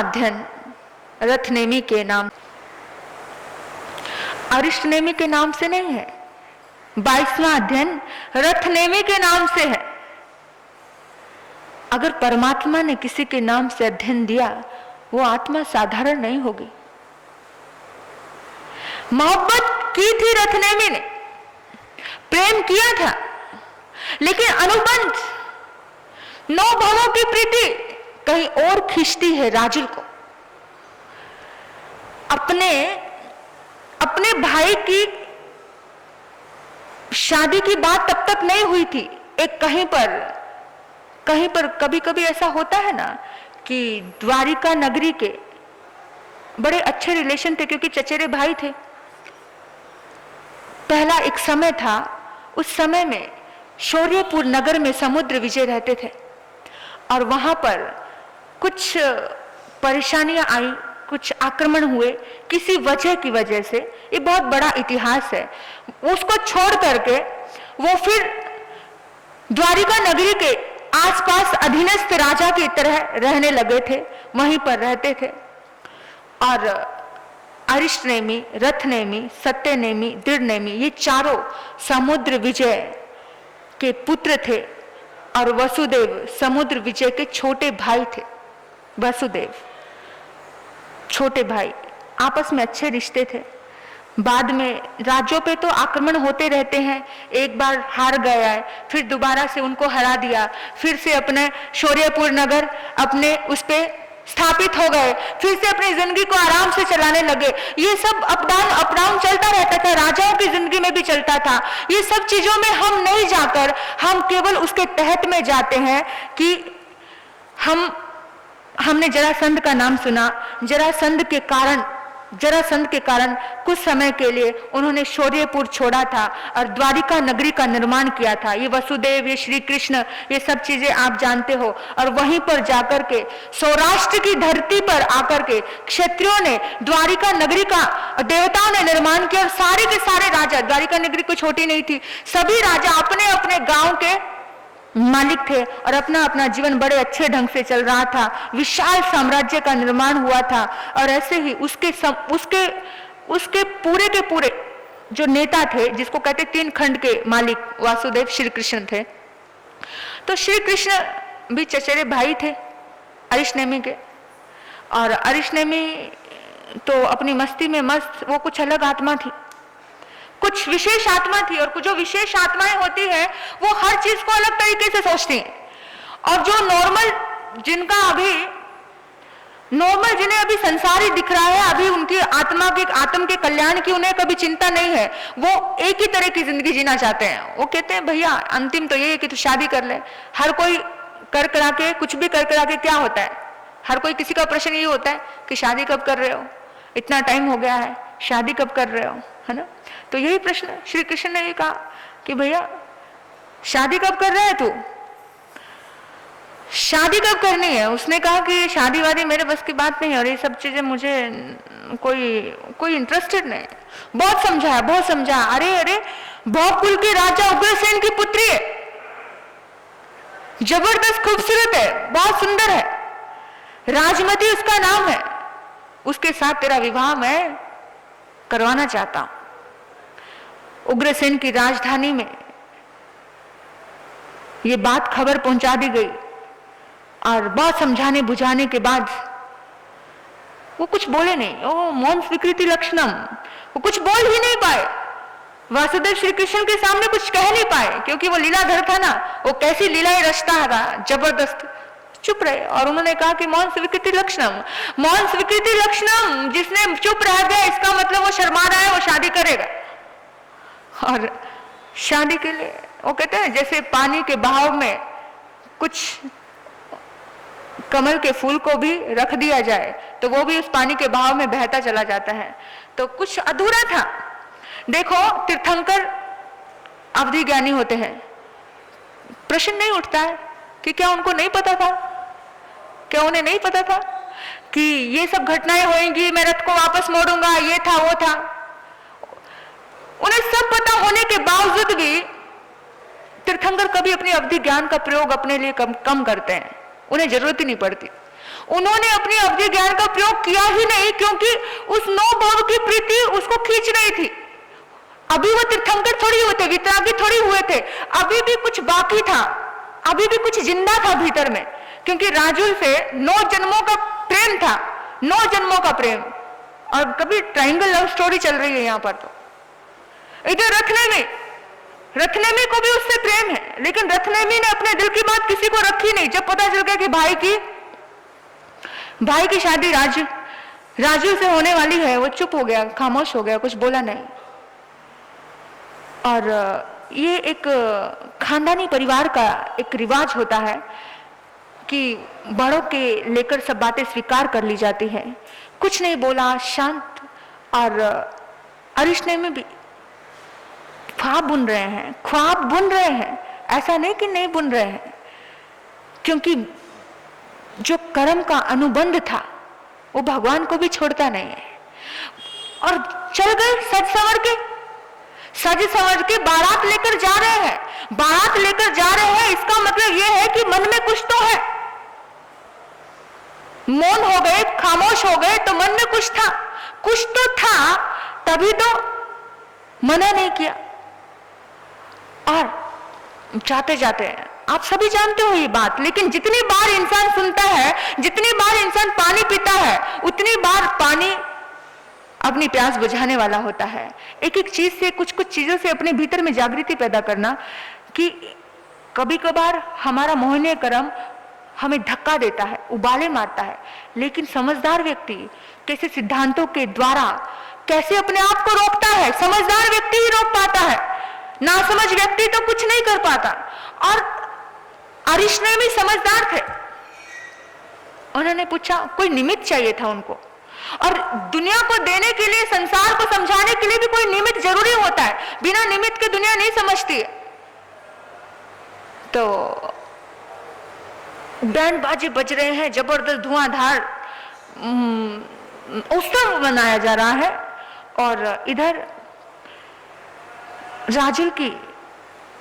अध्ययन रथनेमी के नाम, अरिष्टनेमी के नाम से नहीं है। 22वां अध्ययन रथनेमी के नाम से है। अगर परमात्मा ने किसी के नाम से अध्ययन दिया, वो आत्मा साधारण नहीं होगी। मोहब्बत की थी रथनेमी ने, प्रेम किया था, लेकिन अनुबंध, 9 भावों की प्रीति कहीं और खींचती है राजुल को। अपने भाई की शादी की बात तब तक नहीं हुई थी। एक कहीं पर कभी कभी ऐसा होता है ना कि द्वारिका नगरी के बड़े अच्छे रिलेशन थे, क्योंकि चचेरे भाई थे। पहला एक समय था, उस समय में शौर्यपुर नगर में समुद्र विजय रहते थे, और वहां पर कुछ परेशानियां आई, कुछ आक्रमण हुए किसी वजह की वजह से। ये बहुत बड़ा इतिहास है। उसको छोड़ करके वो फिर द्वारिका नगरी के आसपास अधीनस्थ राजा की तरह रहने लगे थे, वहीं पर रहते थे। और अरिष्टनेमी, रथनेमी, सत्यनेमी, दृढ़नेमी, ये चारों समुद्र विजय के पुत्र थे, और वसुदेव समुद्र विजय के छोटे भाई थे। वसुदेव छोटे भाई, आपस में अच्छे रिश्ते थे। बाद में राज्यों पे तो आक्रमण होते रहते हैं। एक बार हार गया है, फिर दोबारा से उनको हरा दिया, फिर से अपने शौर्यपुर नगर अपने उस पे स्थापित हो गए, फिर से अपनी जिंदगी को आराम से चलाने लगे। ये सब अप डाउन चलता रहता था, राजाओं की जिंदगी में भी चलता था। ये सब चीजों में हम नहीं जाकर, हम केवल उसके तहत में जाते हैं कि हमने जरासंध का नाम सुना। जरासंध के कारण कुछ समय के लिए उन्होंने शौर्यपुर छोड़ा था और द्वारिका नगरी का निर्माण किया था। ये वसुदेव, ये श्री कृष्ण, ये सब चीजें आप जानते हो। और वहीं पर जाकर के सौराष्ट्र की धरती पर आकर के क्षत्रियों ने द्वारिका नगरी का, देवताओं ने निर्माण किया, और सारे के सारे राजा, द्वारिका नगरी कोई छोटी नहीं थी, सभी राजा अपने अपने गांव के मालिक थे, और अपना अपना जीवन बड़े अच्छे ढंग से चल रहा था। विशाल साम्राज्य का निर्माण हुआ था। और ऐसे ही उसके पूरे के पूरे जो नेता थे, जिसको कहते 3 खंड के मालिक, वासुदेव श्री कृष्ण थे। तो श्री कृष्ण भी चचेरे भाई थे अरिष्टनेमी के, और अरिष्टनेमी तो अपनी मस्ती में मस्त, वो कुछ अलग आत्मा थी, कुछ विशेष आत्मा थी। और जो विशेष आत्माएं होती हैं वो हर चीज को अलग तरीके से सोचती हैं। और जो जिन्हें अभी संसार ही दिख रहा है, अभी उनकी आत्म के कल्याण की उन्हें कभी चिंता नहीं है। वो एक ही तरह की जिंदगी जीना चाहते हैं। वो कहते हैं भैया अंतिम तो ये है कि तू शादी कर ले। हर कोई कर करा के, कुछ भी कर करा के क्या होता है, हर कोई किसी का प्रश्न ये होता है कि शादी कब कर रहे हो, इतना टाइम हो गया है, शादी कब कर रहे हो, है ना। तो यही प्रश्न श्री कृष्ण ने ये कहा कि भैया शादी कब कर रहे हैं तू, शादी कब करनी है। उसने कहा कि शादी वादी मेरे बस की बात नहीं है, और ये सब चीजें मुझे कोई इंटरेस्टेड नहीं। बहुत समझा। अरे भौकुल के राजा उग्रसेन की पुत्री है, जबरदस्त खूबसूरत है, बहुत सुंदर है, राजमती उसका नाम है, उसके साथ तेरा विवाह मैं करवाना चाहता हूं। उग्रसेन की राजधानी में ये बात खबर पहुंचा दी गई, और बहुत समझाने बुझाने के बाद वो कुछ बोले नहीं। ओ मौन स्वीकृति लक्षणम, वो कुछ बोल ही नहीं पाए। वासुदेव श्री कृष्ण के सामने कुछ कह नहीं पाए, क्योंकि वो लीलाधर था ना, वो कैसी लीलाएं रचता था, जबरदस्त। चुप रहे, और उन्होंने कहा कि मौन स्वीकृति लक्षणम, जिसने चुप रह गया इसका मतलब वो शर्मा रहा है, वो शादी करेगा। और शादी के लिए वो कहते हैं जैसे पानी के बहाव में कुछ कमल के फूल को भी रख दिया जाए तो वो भी उस पानी के बहाव में बहता चला जाता है। तो कुछ अधूरा था। देखो तीर्थंकर अवधि ज्ञानी होते हैं, प्रश्न नहीं उठता है कि क्या उनको नहीं पता था, क्या उन्हें नहीं पता था कि ये सब घटनाएं होंगी, मैं रथ को वापस मोड़ूंगा, ये था वो था। उन्हें सब पता होने के बावजूद भी तीर्थंकर कभी अपनी अवधि ज्ञान का प्रयोग अपने लिए कम करते हैं, उन्हें जरूरत ही नहीं पड़ती। उन्होंने अपनी अवधि ज्ञान का प्रयोग किया ही नहीं, क्योंकि उस 9 भव की प्रीति उसको खींच रही थी। अभी वो तीर्थंकर थोड़ी हुए थे, वितरागी थोड़ी हुए थे, अभी भी कुछ बाकी था, अभी भी कुछ जिंदा था भीतर में, क्योंकि राजुल से 9 जन्मों का प्रेम था, 9 जन्मों का प्रेम। और कभी ट्रायंगल लव स्टोरी चल रही है यहां पर। तो इधर रत्नेमी को भी उससे प्रेम है, लेकिन रत्नेमी ने अपने दिल की बात किसी को रखी नहीं। जब पता चल गया कि भाई की शादी राजू से होने वाली है, वो चुप हो गया, खामोश हो गया, कुछ बोला नहीं। और ये एक खानदानी परिवार का एक रिवाज होता है कि बड़ों के लेकर सब बातें स्वीकार कर ली जाती है। कुछ नहीं बोला, शांत। और अरिशनेमी भी ख्वाब बुन रहे हैं, ऐसा नहीं कि नहीं बुन रहे हैं, क्योंकि जो कर्म का अनुबंध था वो भगवान को भी छोड़ता नहीं है। और चल गए सज संवर के बारात लेकर जा रहे हैं। इसका मतलब ये है कि मन में कुछ तो है। मौन हो गए, खामोश हो गए, तो मन में कुछ तो था, तभी तो मना नहीं किया। और जाते जाते आप सभी जानते हो ये बात, लेकिन जितनी बार इंसान सुनता है, जितनी बार इंसान पानी पीता है, उतनी बार पानी अपनी प्यास बुझाने वाला होता है। एक एक चीज से, कुछ कुछ चीजों से अपने भीतर में जागृति पैदा करना, कि कभी कभार हमारा मोहनीय कर्म हमें धक्का देता है, उबाले मारता है, लेकिन समझदार व्यक्ति कैसे सिद्धांतों के द्वारा कैसे अपने आप को रोकता है। समझदार व्यक्ति ही रोक पाता है, नासमझ व्यक्ति तो कुछ नहीं कर पाता। और अरिशनेमी समझदार थे। उन्होंने पूछा, कोई निमित्त चाहिए था उनको, और दुनिया को देने के लिए, संसार को समझाने के लिए भी कोई निमित्त जरूरी होता है। बिना निमित्त के दुनिया नहीं समझती है। तो बैंड बाजे बज रहे हैं, जबरदस्त धुआंधार उत्सव मनाया जा रहा है, और इधर राजुल की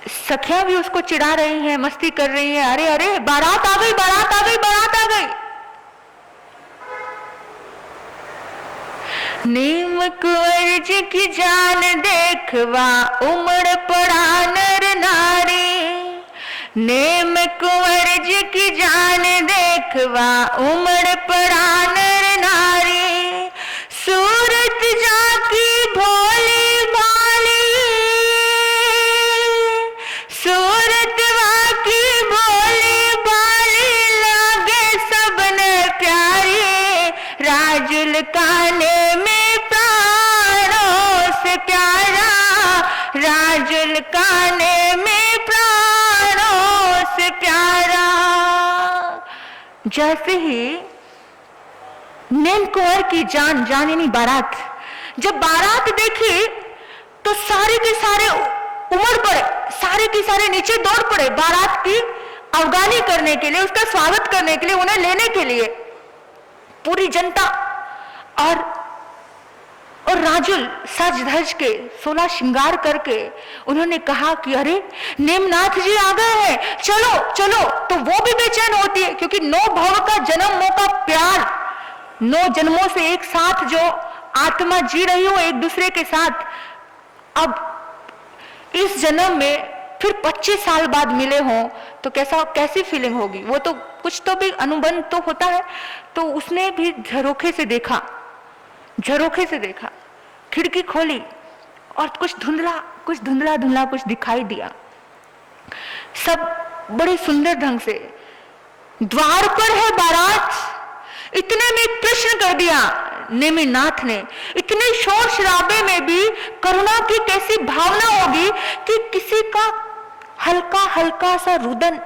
सखियां भी उसको चिढ़ा रही हैं, मस्ती कर रही हैं। अरे अरे, बारात आ गई। नीम कुंवर जी की जान देखवा, उमड़ पड़ा नर नारी। नीम कुंवर जी की जान देखवा, उमड़ पड़ा नर नारी। सूरत जाकी भोली भाली, सूरत वाकी भोली भाली, लागे सबने प्यारी। राजुल काने में प्राणों से प्यारा, राजुल काने में प्राणों से प्यारा। जैसे ही नीम कुंवर की जान यानी बारात, जब बारात देखी तो सारे के सारे उमड़ पड़े, सारे के सारे नीचे दौड़ पड़े बारात की अवगानी करने के लिए, उसका स्वागत करने के लिए, उन्हें लेने के लिए। पूरी जनता और राजुल सज धज के 16 श्रृंगार करके उन्होंने कहा कि अरे नेमनाथ जी आ गए हैं, चलो चलो। तो वो भी बेचैन होती है, क्योंकि 9 भव का जन्मों का प्यार, 9 जन्मों से एक साथ जो आत्मा जी रही हो एक दूसरे के साथ, अब इस जन्म में फिर 25 साल बाद मिले हों तो कैसी फीलिंग होगी। वो तो कुछ तो भी अनुबंध तो होता है। तो उसने भी झरोखे से देखा, खिड़की खोली और कुछ धुंधला कुछ दिखाई दिया। सब बड़े सुंदर ढंग से, द्वार पर है बारात। इतने में एक प्रश्न कर दिया नेमिनाथ ने। इतने शोर शराबे में भी करुणा की कैसी भावना होगी कि किसी का हल्का सा रुदन,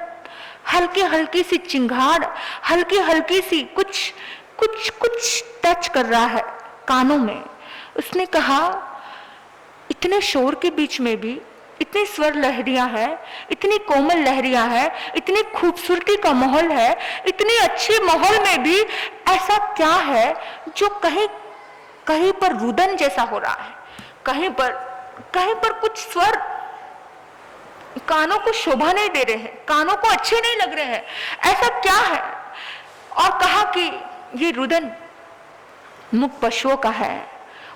हल्की सी चिंगाड़, हल्की सी कुछ टच कर रहा है कानों में। उसने कहा, इतने शोर के बीच में भी इतनी स्वर लहरियां हैं, इतनी कोमल लहरियां हैं, इतनी खूबसूरती का माहौल है, इतनी अच्छी माहौल में भी ऐसा क्या है जो कहीं पर रुदन जैसा हो रहा है, कहीं पर कुछ स्वर कानों को शोभा नहीं दे रहे हैं, कानों को अच्छे नहीं लग रहे हैं, ऐसा क्या है। और कहा कि ये रुदन मुख पशुओं का है,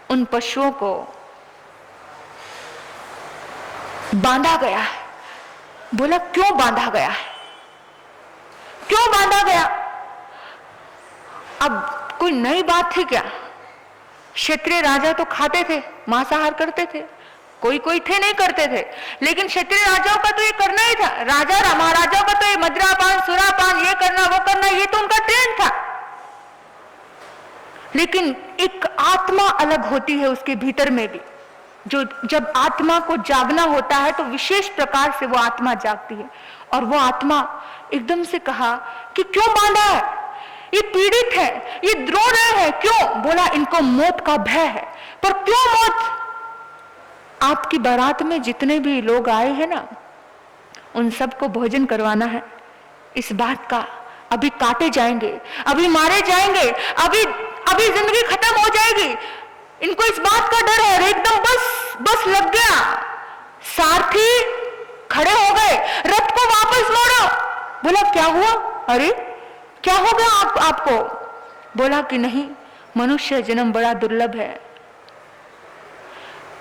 उन पशुओं को बांधा गया है। बोला क्यों बांधा गया है, क्यों बांधा गया? अब कोई नई बात थी क्या? क्षत्रिय राजा तो खाते थे, मांसाहार करते थे, कोई कोई थे नहीं करते थे, लेकिन क्षत्रिय राजाओं का तो ये करना ही था। राजा महाराजाओं का तो ये मदिरापान, सुरापान, ये करना वो करना, ये तो उनका ट्रेंड था। लेकिन एक आत्मा अलग होती है उसके भीतर में भी, जो जब आत्मा को जागना होता है तो विशेष प्रकार से वो आत्मा जागती है। और वो आत्मा एकदम से कहा कि क्यों बांधा है, ये पीड़ित है, ये रो रहे हैं, क्यों? बोला इनको मौत का भय है। पर क्यों मौत? आपकी बारात में जितने भी लोग आए हैं ना, उन सबको भोजन करवाना है। इस बात का अभी काटे जाएंगे, अभी मारे जाएंगे, अभी जिंदगी खत्म हो जाएगी, इनको इस बात का डर है। और एकदम बस लग गया, सारथी खड़े हो गए, रथ को वापस मोड़ो। बोला क्या हुआ? अरे क्या हो गया आपको? बोला कि नहीं, मनुष्य जन्म बड़ा दुर्लभ है।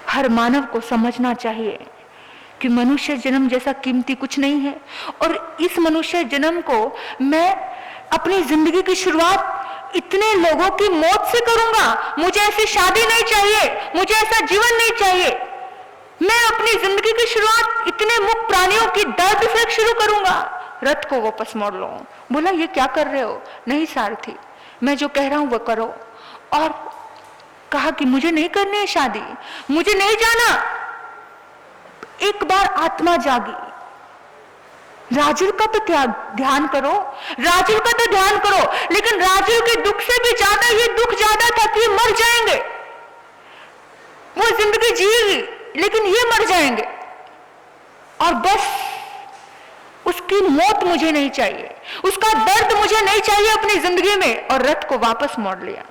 हर मानव को समझना चाहिए कि मनुष्य जन्म जैसा कीमती कुछ नहीं है। और इस मनुष्य जन्म को मैं अपनी जिंदगी की शुरुआत इतने लोगों की मौत से करूंगा। मुझे ऐसी शादी नहीं चाहिए, मुझे ऐसा जीवन नहीं चाहिए। मैं अपनी जिंदगी की शुरुआत इतने मुक्त प्राणियों की दर्द से शुरू करूंगा। रथ को वापस मोड़ लो। बोला ये क्या कर रहे हो? नहीं सारथी, मैं जो कह रहा हूं वो करो। और कहा कि मुझे नहीं करनी है शादी, मुझे नहीं जाना। एक बार आत्मा जागी, राजुल का तो ध्यान करो, राजुल का तो ध्यान करो। लेकिन राजुल के दुख से भी ज्यादा ये दुख ज्यादा था कि मर जाएंगे। वो जिंदगी जिएगी लेकिन ये मर जाएंगे, और बस उसकी मौत मुझे नहीं चाहिए, उसका दर्द मुझे नहीं चाहिए अपनी जिंदगी में। और रथ को वापस मोड़ लिया।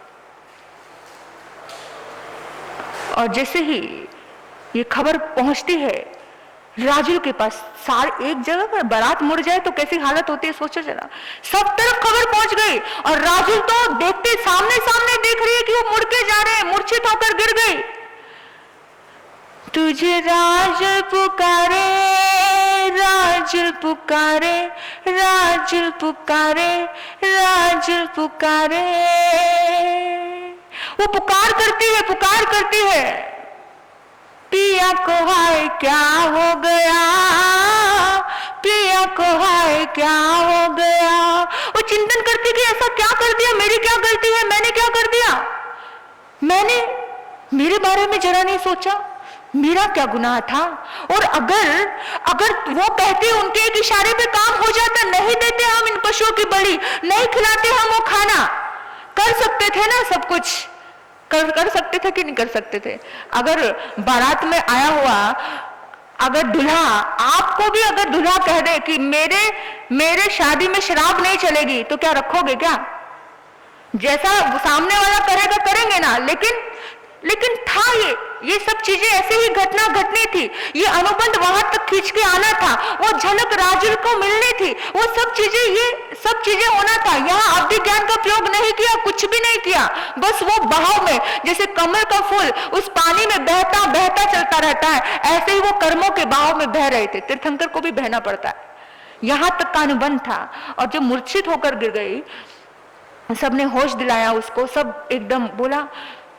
और जैसे ही ये खबर पहुंचती है राजुल के पास, एक जगह पर बारात मुड़ जाए तो कैसी हालत होती है सोचो जरा। सब तरफ खबर पहुंच गई और राजुल तो देखते सामने देख रही है कि वो मुड़ के जा रहे हैं, मूर्छित होकर गिर गई। तुझे राजुल पुकारे, राजुल पुकारे, राजुल पुकारे, राजुल पुकारे। वो पुकार करती है, पिया को हाय क्या हो गया, पिया को हाय क्या हो गया। वो चिंतन करती कि ऐसा क्या कर दिया, मेरी क्या गलती है, मैंने क्या कर दिया, मैंने मेरे बारे में जरा नहीं सोचा, मेरा क्या गुनाह था। और अगर वो कहते उनके एक इशारे पे काम हो जाता, नहीं देते हम इन पशुओं की बलि, नहीं खिलाते हम वो खाना, कर सकते थे ना सब कुछ, कर सकते थे कि नहीं कर सकते थे। अगर बारात में आया हुआ अगर दूल्हा, आपको भी अगर दूल्हा कह दे कि मेरे शादी में शराब नहीं चलेगी, तो क्या रखोगे क्या? जैसा सामने वाला करेगा करेंगे ना। लेकिन था ये सब चीजें ऐसे ही घटनी थी। ये अनुबंध वहां तक खींच के आना था, वो झलक राजुल को मिलनी थी, वो सब चीजें होना था। यहाँ अवधि ज्ञान का प्रयोग नहीं किया, कुछ भी नहीं किया, बस वो बहाव में जैसे कमल का फूल उस पानी में बहता बहता चलता रहता है, ऐसे ही वो कर्मों के बहाव में बह रहे थे। तीर्थंकर को भी बहना पड़ता है, यहां तक का अनुबंध था। और जब मूर्छित होकर गिर गई, सबने होश दिलाया उसको, सब एकदम बोला।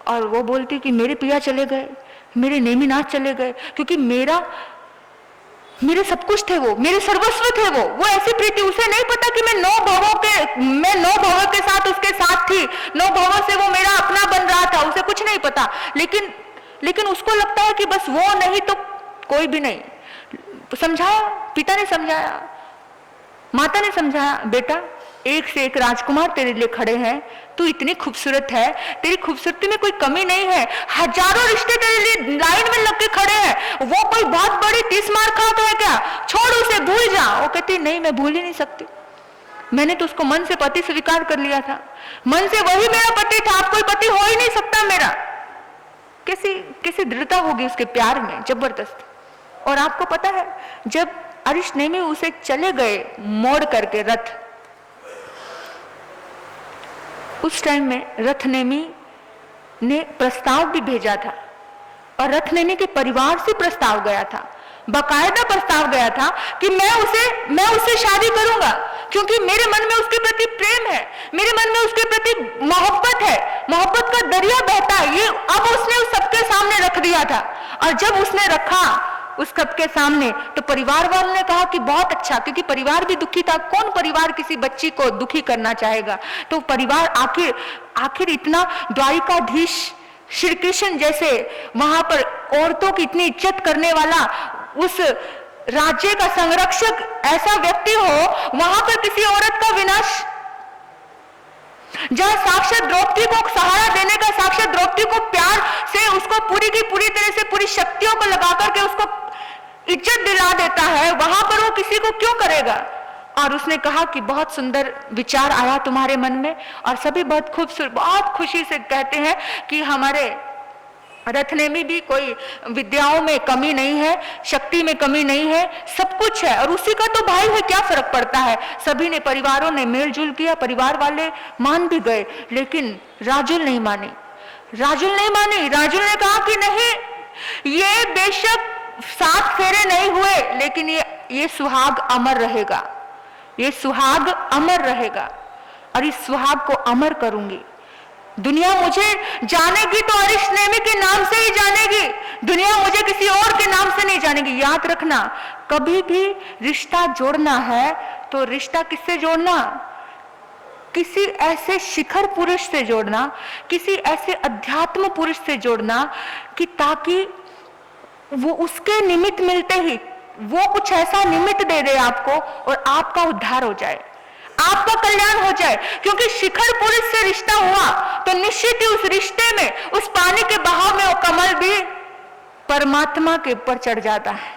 और वो बोलती कि मेरे पिया चले गए, मेरे नेमिनाथ चले गए, क्योंकि मेरे सब कुछ थे, वो मेरे सर्वस्व थे। वो ऐसी प्रीति, उसे नहीं पता कि मैं नौ भवों के साथ उसके साथ थी, 9 भवों से वो मेरा अपना बन रहा था, उसे कुछ नहीं पता। लेकिन उसको लगता है कि बस वो नहीं तो कोई भी नहीं। समझाया, पिता ने समझाया, माता ने समझाया, बेटा एक से एक राजकुमार तेरे लिए खड़े हैं, तू इतनी खूबसूरत है, तेरी खूबसूरती में कोई कमी नहीं है, हजारों रिश्ते तेरे लिए लाइन में लग के खड़े हैं, वो कोई बहुत बड़ी 30 मार खाते है क्या? छोड़ उसे, भूल जा। वो कहती नहीं, मैं भूल ही नहीं सकती, मैंने तो उसको मन से पति स्वीकार कर लिया था, मन से वही मेरा पति था, अब कोई पति हो ही नहीं सकता मेरा। कैसी दृढ़ता होगी उसके प्यार में, जबरदस्त। और आपको पता है, जब अरिष्टनेमि उसे चले गए मोड़ करके रथ, उस टाइम में रथनेमी ने प्रस्ताव भी भेजा था और रथनेमी के परिवार से प्रस्ताव गया था, बाकायदा प्रस्ताव गया था कि मैं उससे शादी करूंगा, क्योंकि मेरे मन में उसके प्रति प्रेम है, मेरे मन में उसके प्रति मोहब्बत है, मोहब्बत का दरिया बहता है। ये अब उसने उस सबके सामने रख दिया था, और जब उसने रखा उस सबके सामने तो परिवार वालों ने कहा कि बहुत अच्छा, क्योंकि परिवार भी दुखी था। कौन परिवार किसी बच्ची को दुखी करना चाहेगा? तो परिवार आखिर इतना द्वारिकाधीश श्री कृष्ण जैसे वहां पर औरतों की इतनी इज्जत करने वाला, उस राज्य का संरक्षक ऐसा व्यक्ति हो, वहां पर किसी औरत का विनाश, जहां साक्षात द्रौपदी को सहारा देने का, साक्षात द्रौपदी को प्यार से उसको पूरी की पूरी तरह से पूरी शक्तियों को लगा करके उसको इज्जत दिला देता है, वहां पर वो किसी को क्यों करेगा? और उसने कहा कि बहुत सुंदर विचार आया तुम्हारे मन में, और सभी बहुत खूबसूरत, बहुत खुशी से कहते हैं कि हमारे रथनेमी भी कोई विद्याओं में कमी नहीं है, शक्ति में कमी नहीं है, सब कुछ है, और उसी का तो भाई है, क्या फर्क पड़ता है। सभी ने, परिवारों ने मेलजुल किया, परिवार वाले मान भी गए, लेकिन राजुल नहीं मानी। राजुल ने कहा कि नहीं, ये बेशक 7 फेरे नहीं हुए, लेकिन ये सुहाग अमर रहेगा, ये सुहाग अमर रहेगा, और इस सुहाग को अमर करूंगी। दुनिया मुझे जानेगी तो अरिष्टनेमी के नाम से ही जानेगी, दुनिया मुझे किसी और के नाम से नहीं जानेगी। याद रखना, कभी भी रिश्ता जोड़ना है तो रिश्ता किससे जोड़ना? किसी ऐसे शिखर पुरुष से जोड़ना, किसी ऐसे अध्यात्म पुरुष से जोड़ना, कि ताकि वो उसके निमित्त मिलते ही वो कुछ ऐसा निमित्त दे दे आपको और आपका उद्धार हो जाए, आपका कल्याण हो जाए। क्योंकि शिखर पुरुष से रिश्ता हुआ तो निश्चित ही उस रिश्ते में, उस पानी के बहाव में वो कमल भी परमात्मा के ऊपर चढ़ जाता है।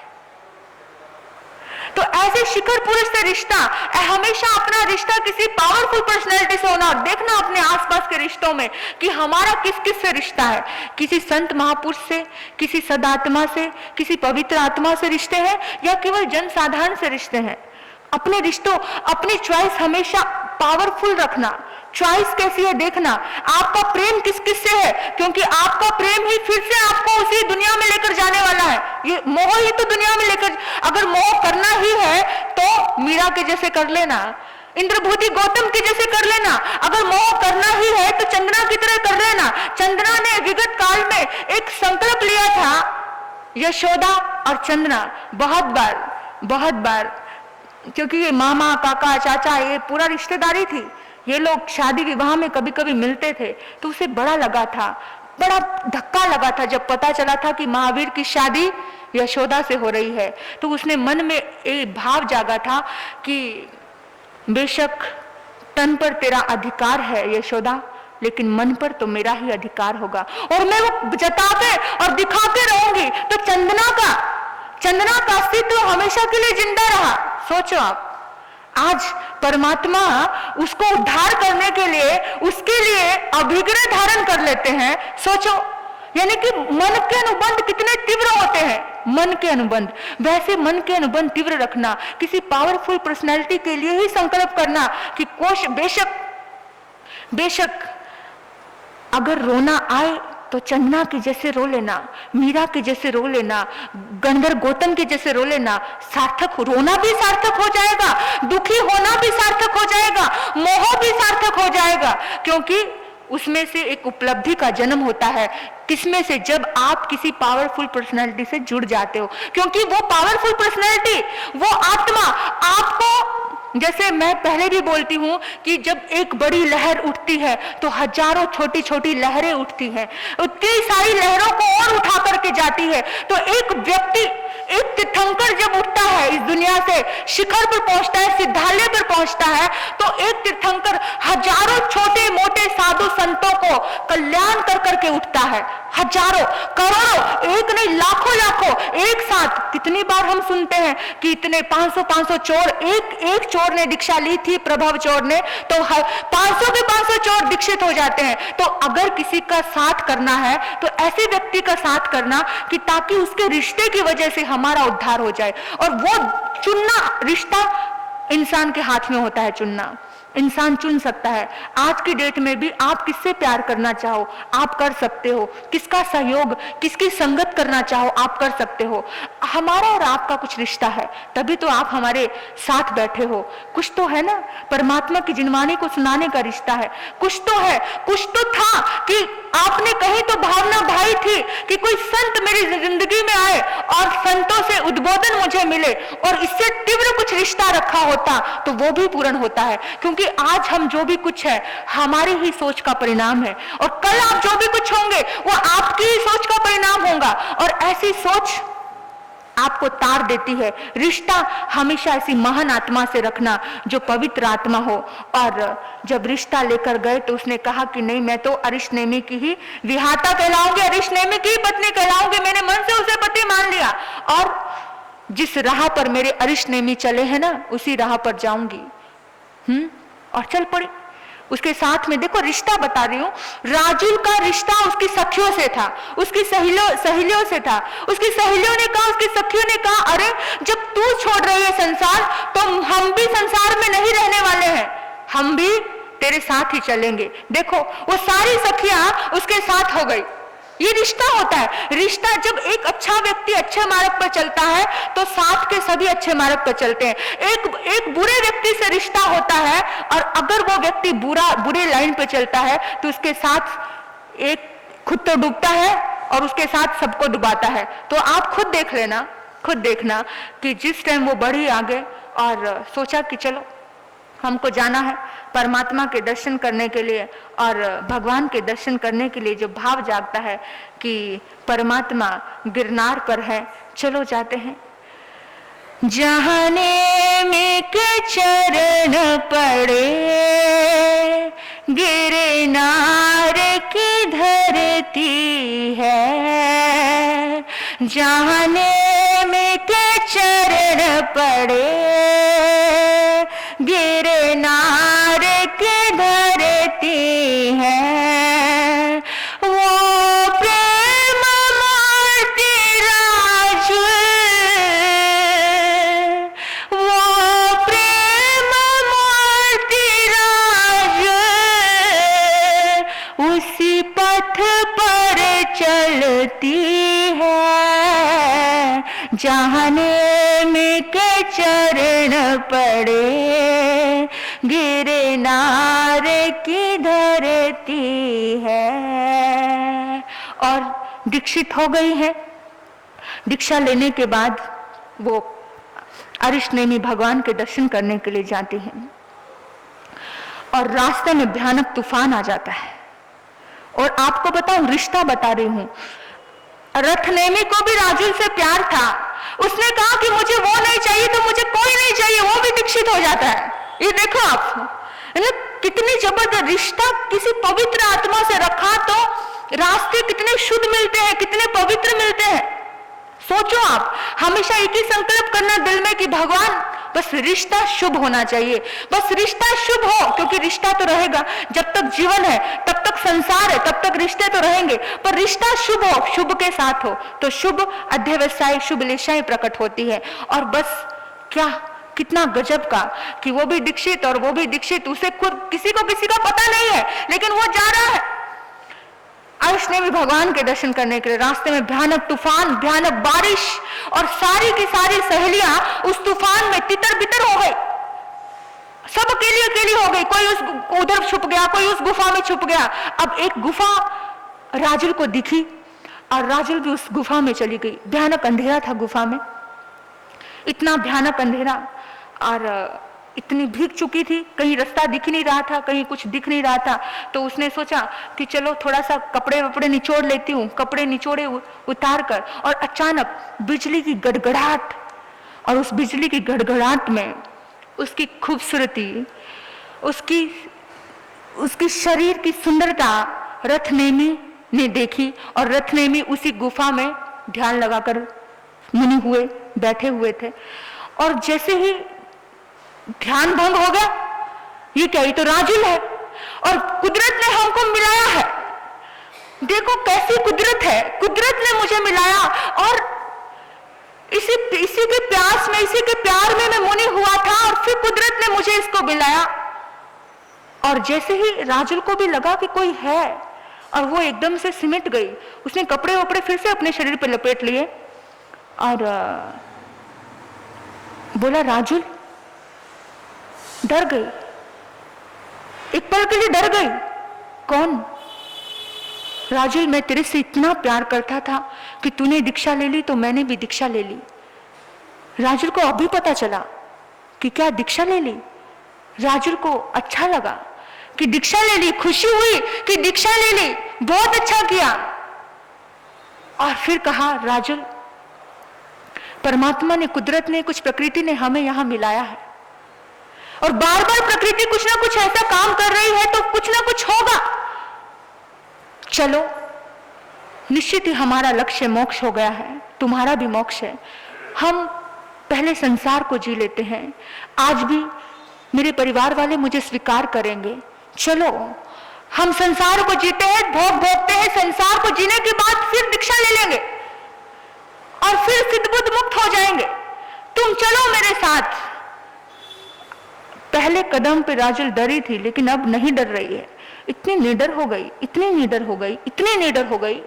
तो ऐसे शिखर पुरुष से रिश्ता, हमेशा अपना रिश्ता किसी पावरफुल पर्सनैलिटी से होना। देखना अपने आसपास के रिश्तों में कि हमारा किस किस से रिश्ता है, किसी संत महापुरुष से, किसी सदात्मा से, किसी पवित्र आत्मा से रिश्ते हैं, या केवल जन साधारण से रिश्ते हैं। अपने रिश्तों, अपनी चॉइस हमेशा पावरफुल रखना। चॉइस कैसी है देखना, आपका प्रेम किस किस से है, क्योंकि आपका प्रेम ही फिर से आपको उसी दुनिया में लेकर जाने वाला है। ये मोह ही तो दुनिया में लेकर, अगर मोह करना ही है तो मीरा के जैसे कर लेना, इंद्रभूति गौतम के जैसे कर लेना। अगर मोह करना ही है तो चंदना की तरह कर लेना। चंदना ने विगत काल में एक संकल्प लिया था, यशोदा और चंदना बहुत बार, क्योंकि ये मामा, काका, चाचा, ये पूरा रिश्तेदारी थी, ये लोग शादी विवाह में कभी कभी मिलते थे, तो उसे बड़ा लगा था, बड़ा धक्का लगा था जब पता चला था कि महावीर की शादी यशोदा से हो रही है। तो उसने मन में एक भाव जागा था कि बेशक तन पर तेरा अधिकार है यशोदा, लेकिन मन पर तो मेरा ही अधिकार होगा, और मैं वो जताते और दिखाते रहूंगी। तो चंदना का अस्तित्व हमेशा के लिए जिंदा रहा। सोचो आप, आज परमात्मा उसको उद्धार करने के लिए उसके लिए अभिग्रह धारण कर लेते हैं। सोचो, यानी कि मन के अनुबंध कितने तीव्र होते हैं। मन के अनुबंध, वैसे मन के अनुबंध तीव्र रखना, किसी पावरफुल पर्सनैलिटी के लिए ही संकल्प करना कि कोश बेशक अगर रोना आए तो चंदना के जैसे रो लेना, मीरा के जैसे रो लेना, गंधर्व गौतम के जैसे रो लेना। सार्थक, रोना भी सार्थक हो जाएगा, दुखी होना भी सार्थक हो जाएगा, मोह भी सार्थक हो जाएगा, क्योंकि उसमें से एक उपलब्धि का जन्म होता है। किसमें से? जब आप किसी पावरफुल पर्सनैलिटी से जुड़ जाते हो, क्योंकि वो पावरफुल पर्सनैलिटी, वो आत्मा आपको, जैसे मैं पहले भी बोलती हूं कि जब एक बड़ी लहर उठती है तो हजारों छोटी छोटी लहरें उठती हैं, कई सारी लहरों को और उठा करके जाती है। तो एक व्यक्ति, एक तीर्थंकर जब उठता है इस दुनिया से, शिखर पर पहुंचता है, सिद्धालय पर पहुंचता है, तो एक तीर्थंकर हजारों छोटे मोटे साधु संतों को कल्याण कर करके उठता है। हजारों, करोड़ों, एक नहीं लाखों एक साथ। कितनी बार हम सुनते हैं कि इतने 500 चोर, एक चोर ने दीक्षा ली थी, प्रभव चोर ने, तो 500 के 500 चोर दीक्षित हो जाते हैं। तो अगर किसी का साथ करना है तो ऐसे व्यक्ति का साथ करना कि ताकि उसके रिश्ते की वजह से हमारा उद्धार हो जाए। और वो चुनना, रिश्ता इंसान के हाथ में होता है चुनना। इंसान चुन सकता है। आज की डेट में भी आप किससे प्यार करना चाहो आप कर सकते हो, किसका सहयोग, किसकी संगत करना चाहो आप कर सकते हो। हमारा और आपका कुछ रिश्ता है, तभी तो आप हमारे साथ बैठे हो। कुछ तो है ना, परमात्मा की जिनवाणी को सुनाने का रिश्ता है। कुछ तो है, कुछ तो था कि आपने कहीं तो भावना भाई थी कि कोई संत मेरी जिंदगी में आए और संतों से उद्बोधन मुझे मिले और इससे तीव्र कुछ रिश्ता रखा होता तो वो भी पूर्ण होता है। क्योंकि आज हम जो भी कुछ है हमारी ही सोच का परिणाम है, और कल आप जो भी कुछ होंगे वो आपकी ही सोच का परिणाम होगा। और ऐसी सोच आपको तार देती है। रिश्ता हमेशा ऐसी महान आत्मा से रखना जो पवित्र आत्मा हो। और जब रिश्ता लेकर गए तो उसने कहा कि नहीं, मैं तो अरिष्टनेमी की ही विहाता कहलाऊंगी, अरिष्टनेमी की ही पत्नी कहलाऊंगी। मैंने मन से उसे पति मान लिया और जिस राह पर मेरे अरिष्टनेमी चले हैं ना उसी राह पर जाऊंगी। और चल पड़ी। उसके साथ में देखो रिश्ता बता रही हूं, राजुल का रिश्ता उसकी सखियों से था, उसकी सहेलियों से था। उसकी सहेलियों ने कहा, उसकी सखियों ने कहा, अरे जब तू छोड़ रही है संसार तो हम भी संसार में नहीं रहने वाले हैं, हम भी तेरे साथ ही चलेंगे। देखो वो सारी सखियां उसके साथ हो गई। ये रिश्ता होता है। रिश्ता जब एक अच्छा व्यक्ति अच्छे मार्ग पर चलता है तो साथ के सभी अच्छे मार्ग पर चलते हैं। एक बुरे व्यक्ति से रिश्ता होता है और अगर वो व्यक्ति बुरे लाइन पे चलता है तो उसके साथ एक खुद तो डूबता है और उसके साथ सबको डुबाता है। तो आप खुद देख लेना, खुद देखना कि जिस टाइम वो बढ़ी आगे और सोचा कि चलो हमको जाना है परमात्मा के दर्शन करने के लिए और भगवान के दर्शन करने के लिए, जो भाव जागता है कि परमात्मा गिरनार पर है, चलो जाते हैं। जहाने में के चरण पड़े गिरनार की धरती है, जहाने में के चरण पड़े गिरनार की धरती है, वो प्रेम मूर्ति राज, वो प्रेम मूर्ति राज उसी पथ पर चलती है, जहाने में के चरण पड़े गिरनार की धरती है। और दीक्षित हो गई है। दीक्षा लेने के बाद वो अरिष्टनेमी भगवान के दर्शन करने के लिए जाती हैं और रास्ते में भयानक तूफान आ जाता है। और आपको बताऊं, रिश्ता बता रही हूं, रथनेमी को भी राजुल से प्यार था। उसने कहा कि मुझे वो नहीं चाहिए तो मुझे कोई नहीं चाहिए, वो भी दीक्षित हो जाता है। ये देखो आप कितनी जबरदस्त रिश्ता किसी पवित्र आत्मा से रखा तो रास्ते कितने शुद्ध मिलते हैं, कितने पवित्र मिलते हैं। सोचो आप, हमेशा एक ही संकल्प करना दिल में कि भगवान बस रिश्ता शुभ होना चाहिए, बस रिश्ता शुभ हो, क्योंकि रिश्ता तो रहेगा जब तक जीवन है, तब तक संसार है, तब तक रिश्ते तो रहेंगे, पर रिश्ता शुभ हो, शुभ के साथ हो तो शुभ अध्यवसाय शुभ लेशाएं प्रकट होती है। और बस क्या कितना गजब का कि वो भी दीक्षित और वो भी दीक्षित, उसे खुद किसी का पता नहीं है, लेकिन वो जा रहा है अरिष्टनेमी भगवान के दर्शन करने के लिए। रास्ते में भयानक तूफान, भयानक बारिश और सारी की सारी सहेलियां उस तूफान में तितर बितर हो गई, सब अकेली हो गई। कोई उस उधर छुप गया, कोई उस गुफा में छुप गया। अब एक गुफा राजुल को दिखी और राजुल भी उस गुफा में चली गई। भयानक अंधेरा था गुफा में, इतना भयानक अंधेरा, और इतनी भीग चुकी थी, कहीं रास्ता दिख नहीं रहा था, कहीं कुछ दिख नहीं रहा था। तो उसने सोचा कि चलो थोड़ा सा कपड़े वपड़े निचोड़ लेती हूँ। कपड़े निचोड़े उतार कर, और अचानक बिजली की गड़गड़ाहट, और उस बिजली की गड़गड़ाहट में उसकी खूबसूरती, उसकी शरीर की सुंदरता रथनेमी ने देखी। और रथनेमी उसी गुफा में ध्यान लगाकर मुनि हुए बैठे हुए थे। और जैसे ही ध्यान भंग हो गया, ये क्या, ये तो राजुल है और कुदरत ने हमको मिलाया है। देखो कैसी कुदरत है, कुदरत ने मुझे मिलाया और इसी के प्यास में, इसी के प्यार में मैं मुनि हुआ था और फिर कुदरत ने मुझे इसको मिलाया। और जैसे ही राजुल को भी लगा कि कोई है, और वो एकदम से सिमट गई। उसने कपड़े वपड़े फिर से अपने शरीर पर लपेट लिए और बोला, राजुल। डर गई, एक पल के लिए डर गई। कौन? राजुल, मैं तेरे से इतना प्यार करता था कि तूने दीक्षा ले ली तो मैंने भी दीक्षा ले ली। राजुल को अभी पता चला कि क्या दीक्षा ले ली। राजुल को अच्छा लगा कि दीक्षा ले ली, खुशी हुई कि दीक्षा ले ली, बहुत अच्छा किया। और फिर कहा, राजुल, परमात्मा ने, कुदरत ने, कुछ प्रकृति ने हमें यहां मिलाया है और बार बार प्रकृति कुछ ना कुछ ऐसा काम कर रही है तो कुछ ना कुछ होगा। चलो, निश्चित ही हमारा लक्ष्य मोक्ष हो गया है, तुम्हारा भी मोक्ष है। हम पहले संसार को जी लेते हैं। आज भी मेरे परिवार वाले मुझे स्वीकार करेंगे। चलो, हम संसार को जीते हैं, भोग भोगते हैं। संसार को जीने के बाद फिर दीक्षा ले लेंगे और फिर सिद्ध बुद्ध मुक्त हो जाएंगे। तुम चलो मेरे साथ। पहले कदम पे राजुल डरी थी, लेकिन अब नहीं डर रही है। इतनी निडर हो गई, इतनी निडर हो गई, इतनी निडर हो गई।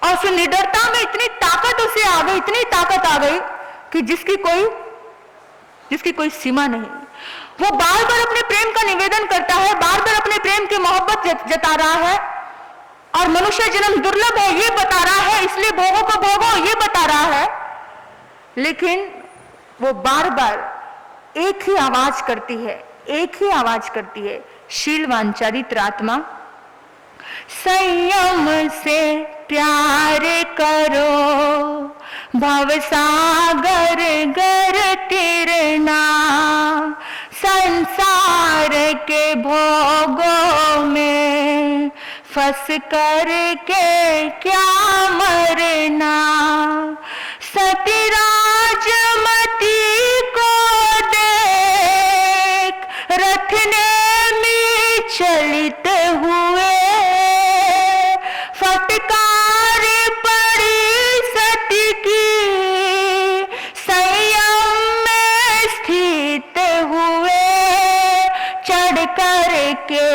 और फिर निडरता में इतनी ताकत उसे आ गई, इतनी ताकत आ गई कि जिसकी कोई सीमा नहीं। वो बार बार अपने प्रेम का निवेदन करता है, बार बार अपने प्रेम की मोहब्बत जता रहा है। और मनुष्य जन्म दुर्लभ है ये बता रहा है, इसलिए भोगों को भोगो ये बता रहा है। लेकिन वो बार बार एक ही आवाज करती है, एक ही आवाज करती है, शीलवान चरित्र आत्मा, संयम से प्यार करो, भवसागर गर तिरना, संसार के भोगों में फंस कर के क्या मरना। सती राजमती को देख रथने में चलित हुए, फटकार पड़ी सती की, संयम में स्थित हुए, चढ़ कर के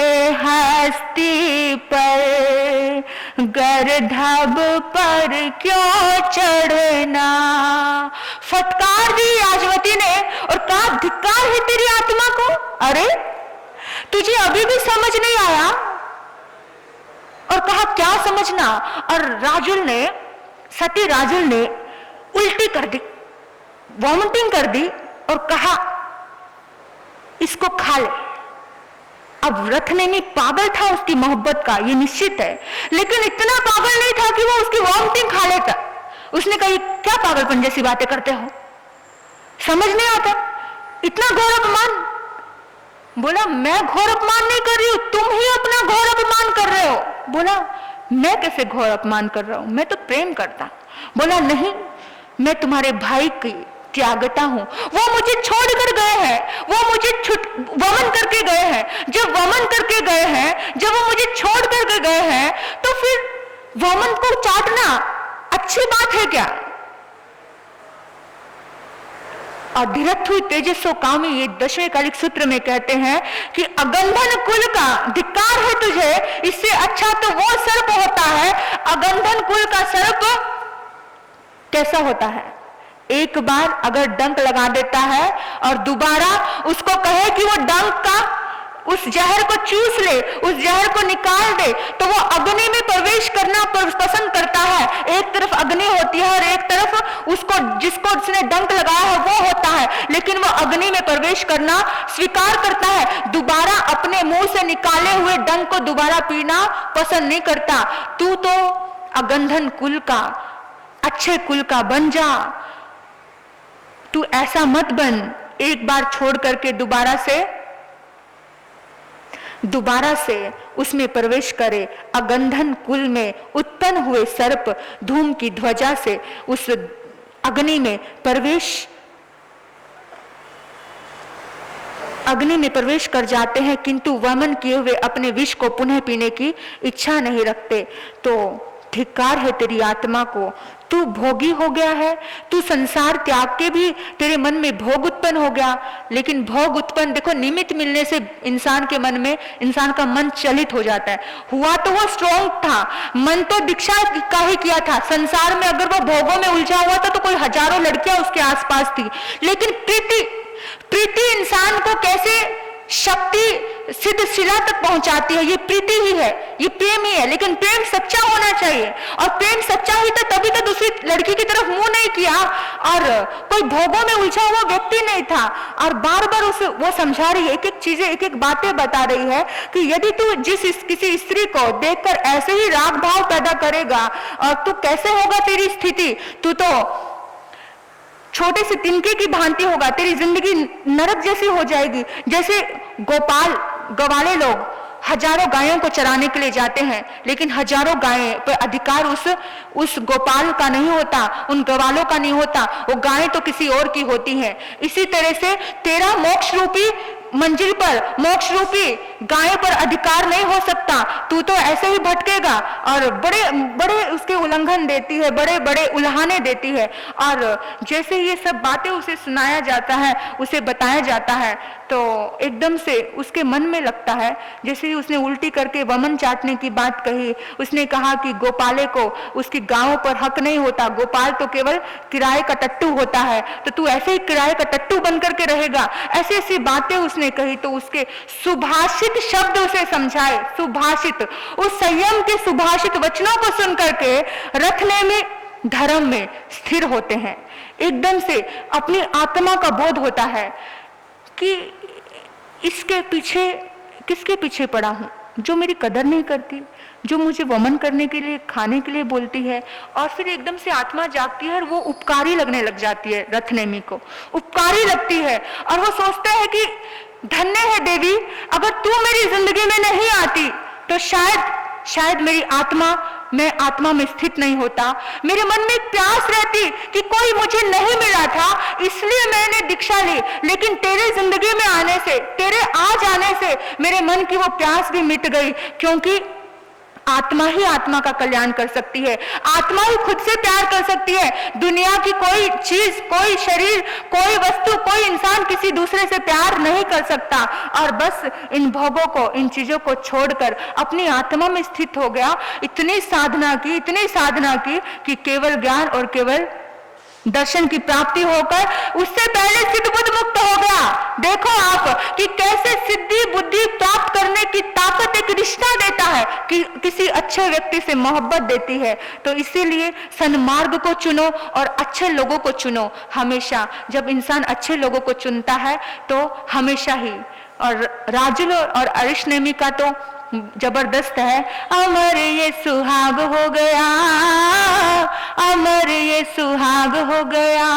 हस्ती पर, गर्दभ पर क्यों चढ़ना। फटकार दी राजवती ने और कहा, धिक्कार है तेरी आत्मा को। अरे तुझे अभी भी समझ नहीं आया? और कहा, क्या समझना? और राजुल ने, सती राजुल ने उल्टी कर दी, वॉमिटिंग कर दी और कहा, इसको खा ले। अब रथनेमी पागल था उसकी मोहब्बत का, ये निश्चित है, लेकिन इतना पागल नहीं था कि वो उसकी वॉमिटिंग खा लेता। उसने कहा, क्या पागलपन जैसी बातें करते हो, समझ नहीं आता, इतना घोर अपमान। बोला, मैं घोर अपमान नहीं कर रही हूं, तुम ही अपना घोर अपमान कर रहे हो। बोला, मैं कैसे घोर अपमान कर रहा हूं, मैं तो प्रेम करता। बोला, नहीं, मैं तुम्हारे भाई की त्यागता हूं, वो मुझे छोड़कर गए हैं, वो मुझे वमन करके गए हैं। जब वमन करके गए हैं, जब वो मुझे छोड़ करके गए हैं, तो फिर वमन को चाटना अच्छी बात है क्या? और धीरथ हुई तेजस्व कामी, ये 10वें कालिक सूत्र में कहते हैं कि अगंधन कुल का धिक्कार है तुझे, इससे अच्छा तो वो सर्प होता है। अगंधन कुल का सर्प कैसा होता है? एक बार अगर डंक लगा देता है और दोबारा उसको कहे कि वो डंक का उस जहर को चूस ले, उस जहर को निकाल दे, तो वो अग्नि में प्रवेश करना पसंद करता है। एक तरफ अग्नि होती है और एक तरफ उसको, जिसको उसने डंक लगाया है वो होता है, लेकिन वो अग्नि में प्रवेश करना स्वीकार करता है। दोबारा अपने मुंह से निकाले हुए डंक को दोबारा पीना पसंद नहीं करता। तू तो अगंधन कुल का, अच्छे कुल का बन जा, तू ऐसा मत बन। एक बार छोड़ करके दोबारा से उसमें प्रवेश करे। अगंधन कुल में उत्पन्न हुए सर्प धूम की ध्वजा से उस अग्नि में प्रवेश कर जाते हैं, किंतु वमन किए हुए अपने विष को पुनः पीने की इच्छा नहीं रखते। तो धिक्कार है तेरी आत्मा को, तू भोगी हो गया है, तू संसार त्याग के भी तेरे मन में भोग उत्पन्न उत्पन्न हो गया, लेकिन भोग उत्पन्न, देखो निमित्त मिलने से इंसान के मन में, इंसान का मन चलित हो जाता है। हुआ तो वो स्ट्रॉन्ग था, मन तो दीक्षा का ही किया था। संसार में अगर वो भोगों में उलझा हुआ था तो कोई हजारों लड़कियां उसके आसपास थी, लेकिन प्रीति इंसान को कैसे शक्ति सिद्ध शिला तक पहुंचाती है, ये प्रीति ही है, ये प्रेम ही है। लेकिन प्रेम सच्चा होना चाहिए, और प्रेम सच्चा ही था तभी तो दूसरी लड़की की तरफ मुंह नहीं किया, और कोई भोगों में उलझा हुआ व्यक्ति नहीं था। और बार बार उसे वो समझा रही है, एक एक चीजें, एक एक बातें बता रही है कि यदि तू किसी स्त्री को देखकर ऐसे ही राग भाव पैदा करेगा, और तू कैसे होगा तेरी स्थिति, तू तो छोटे से तिनके की भांति होगा, तेरी जिंदगी नरक जैसी हो जाएगी। जैसे गवाले लोग हजारों गायों को चराने के लिए जाते हैं, लेकिन हजारों गायें पर अधिकार उस गोपाल का नहीं होता, उन गवालों का नहीं होता, वो गायें तो किसी और की होती हैं। इसी तरह से तेरा मोक्ष रूपी मंजिल पर, मोक्ष रूपी गाय पर अधिकार नहीं हो सकता, तू तो ऐसे ही भटकेगा। और बड़े बड़े उसके उल्लंघन देती है, बड़े बड़े उल्हाने देती है। और जैसे ये सब बातें उसे सुनाया जाता है, उसे बताया जाता है, तो एकदम से उसके मन में लगता है, जैसे ही उसने उल्टी करके वमन चाटने की बात कही, उसने कहा कि गोपाले को उसकी गांवों पर हक नहीं होता, गोपाल तो केवल किराए का टट्टू होता है, तो तू ऐसे ही किराए का टट्टू बन करके रहेगा। ऐसी ऐसी बातें उसने कही, तो उसके सुभाषित शब्द उसे समझाए, सुभाषित, उस संयम के सुभाषित वचनों को सुन करके रखने में, धर्म में स्थिर होते हैं। एकदम से अपनी आत्मा का बोध होता है कि इसके पीछे, किसके पीछे पड़ा हूं, जो मेरी कदर नहीं करती, जो मुझे वमन करने के लिए, खाने के लिए बोलती है। और फिर एकदम से आत्मा जागती है और वो उपकारी लगने लग जाती है, रथनेमी को उपकारी लगती है। और वो सोचता है कि धन्य है देवी, अगर तू मेरी जिंदगी में नहीं आती तो शायद मेरी आत्मा, मैं आत्मा में स्थित नहीं होता। मेरे मन में एक प्यास रहती कि कोई मुझे नहीं मिला था, इसलिए मैंने दीक्षा ली, लेकिन तेरे जिंदगी में आने से, तेरे आ जाने से मेरे मन की वो प्यास भी मिट गई। क्योंकि आत्मा ही आत्मा का कल्याण कर सकती है, आत्मा ही खुद से प्यार कर सकती है। दुनिया की कोई चीज, कोई शरीर, कोई वस्तु, कोई इंसान किसी दूसरे से प्यार नहीं कर सकता। और बस इन भोगों को, इन चीजों को छोड़कर अपनी आत्मा में स्थित हो गया। इतनी साधना की कि केवल ज्ञान और केवल दर्शन की प्राप्ति होकर उससे पहले सिद्ध बुद्ध मुक्त हो गया। देखो आप कि कैसे सिद्धि बुद्धि प्राप्त करने की ताकत एक रिश्ता देता है, कि किसी अच्छे व्यक्ति से मोहब्बत देती है। तो इसीलिए सन्मार्ग को चुनो और अच्छे लोगों को चुनो। हमेशा जब इंसान अच्छे लोगों को चुनता है तो हमेशा ही। और राजुल और अरिष्नेमी का तो जबरदस्त है, अमर ये सुहाग हो गया, अमर ये सुहाग हो गया।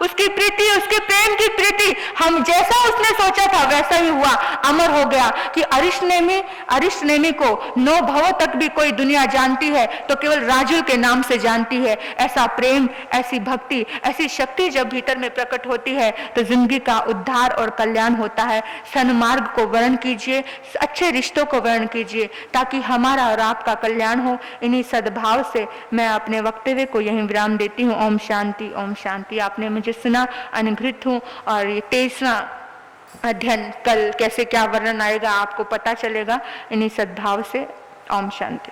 उसकी प्रीति, उसके प्रेम की प्रीति, हम जैसा उसने सोचा था वैसा ही हुआ, अमर हो गया। कि अरिष्नेमी को 9 भवों तक भी कोई दुनिया जानती है तो केवल राजुल के नाम से जानती है। ऐसा प्रेम, ऐसी भक्ति, ऐसी शक्ति जब भीतर में प्रकट होती है तो जिंदगी का उद्धार और कल्याण होता है। सन्मार्ग को वर्ण कीजिए, अच्छे रिश्तों को वर्ण कीजिए, ताकि हमारा और आपका कल्याण हो। इन्हीं सद्भाव से मैं अपने वक्तव्य को यहीं विराम देती हूँ। ओम शांति, ओम शांति। आपने मुझे सुना, अनुग्रहित हूँ। और ये 23वां अध्ययन कल कैसे क्या वर्णन आएगा आपको पता चलेगा। इन्हीं सद्भाव से ओम शांति।